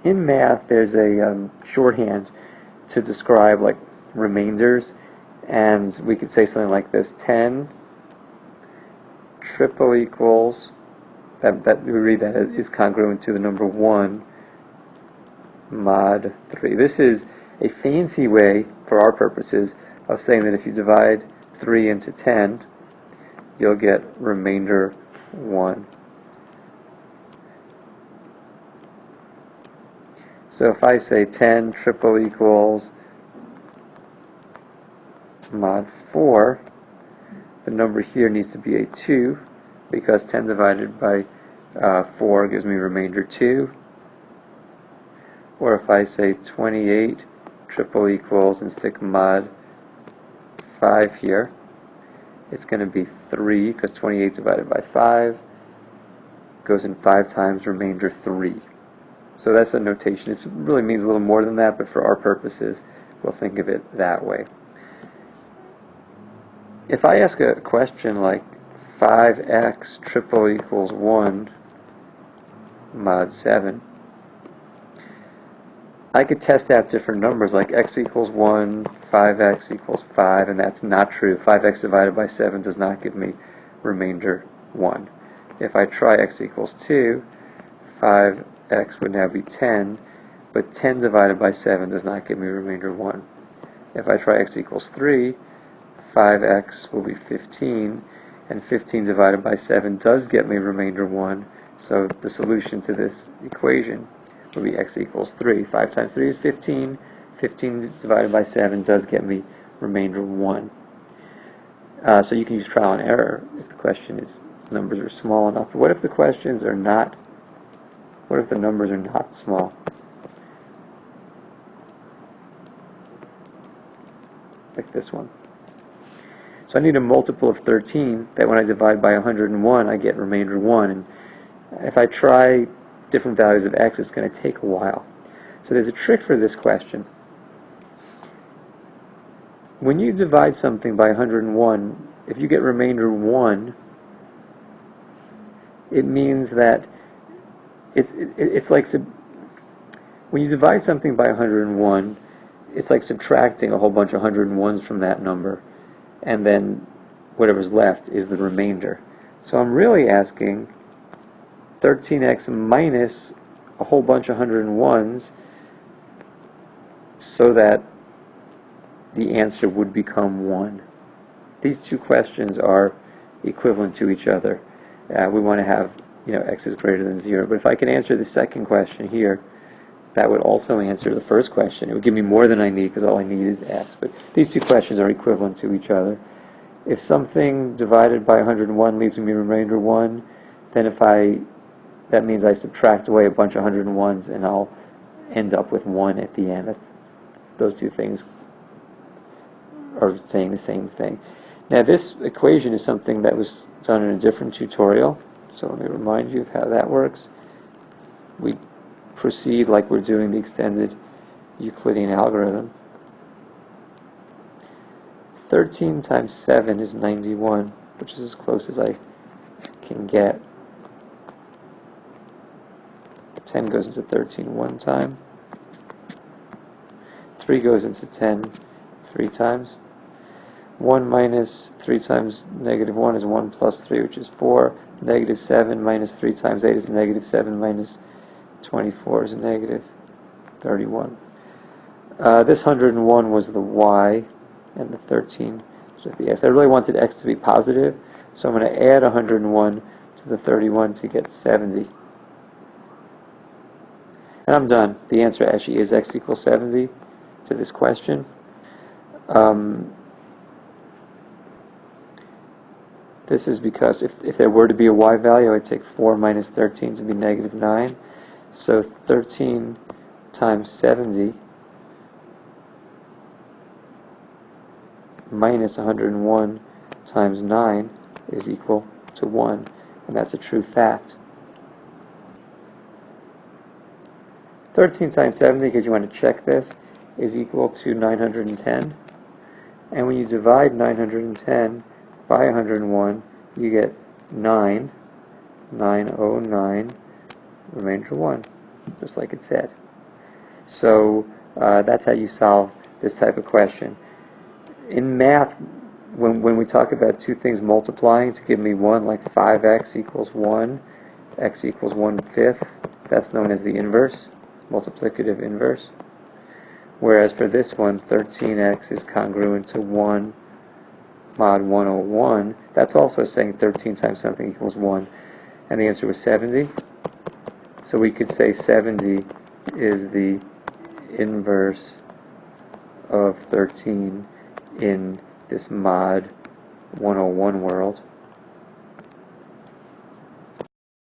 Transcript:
In math, there's a shorthand to describe like remainders, and we could say something like this: 10 triple equals, that we read that is congruent to the number 1 mod 3. This is a fancy way, for our purposes, of saying that if you divide 3 into 10, you'll get remainder 1. So if I say 10 triple equals mod 4, the number here needs to be a 2, because 10 divided by 4 gives me remainder 2. Or if I say 28 triple equals and stick mod 5 here, it's going to be 3, because 28 divided by 5 goes in 5 times, remainder 3. So that's a notation. It really means a little more than that, but for our purposes, we'll think of it that way. If I ask a question like 5x triple equals 1 mod 7, I could test out different numbers like x equals 1, 5x equals 5, and that's not true. 5x divided by 7 does not give me remainder 1. If I try x equals 2, 5x would now be 10, but 10 divided by 7 does not give me remainder 1. If I try x equals 3, 5x will be 15, and 15 divided by 7 does get me remainder 1, so the solution to this equation will be x equals 3. 5 times 3 is 15. 15 divided by 7 does get me remainder 1. So you can use trial and error if the question is, numbers are small enough. What if the questions are not, what if the numbers are not small? Like this one. So I need a multiple of 13 that when I divide by 101 I get remainder 1. And if I try different values of x, it's going to take a while. So there's a trick for this question. When you divide something by 101, if you get remainder 1, it means that it's like when you divide something by 101, it's like subtracting a whole bunch of 101s from that number, and then whatever's left is the remainder. So I'm really asking 13x minus a whole bunch of 101s so that the answer would become 1. These two questions are equivalent to each other. We want to have, x is greater than 0. But if I can answer the second question here, that would also answer the first question. It would give me more than I need because all I need is x. But these two questions are equivalent to each other. If something divided by 101 leaves me remainder 1, then that means I subtract away a bunch of 101s and I'll end up with 1 at the end. Those two things are saying the same thing. Now this equation is something that was done in a different tutorial, so let me remind you of how that works. We proceed like we're doing the extended Euclidean algorithm. 13 times 7 is 91, which is as close as I can get. 10 goes into 13 one time. 3 goes into 10 3 times. 1 minus 3 times negative 1 is 1 plus 3, which is 4. Negative 7 minus 3 times 8 is negative 7 minus 24 is negative 31. This 101 was the y, and the 13 was the x. I really wanted x to be positive, so I'm going to add 101 to the 31 to get 70. And I'm done. The answer actually is x equals 70 to this question. This is because if there were to be a y value, I'd take 4 minus 13 to be negative 9. So 13 times 70 minus 101 times 9 is equal to 1. And that's a true fact. 13 times 70, because you want to check this, is equal to 910. And when you divide 910 by 101, you get 909, remainder 1, just like it said. So that's how you solve this type of question. In math, when we talk about two things multiplying to give me 1, like 5x equals 1, x equals 1/5, that's known as the inverse, multiplicative inverse. Whereas for this one, 13x is congruent to 1 mod 101. That's also saying 13 times something equals 1. And the answer was 70. So we could say 70 is the inverse of 13 in this mod 101 world.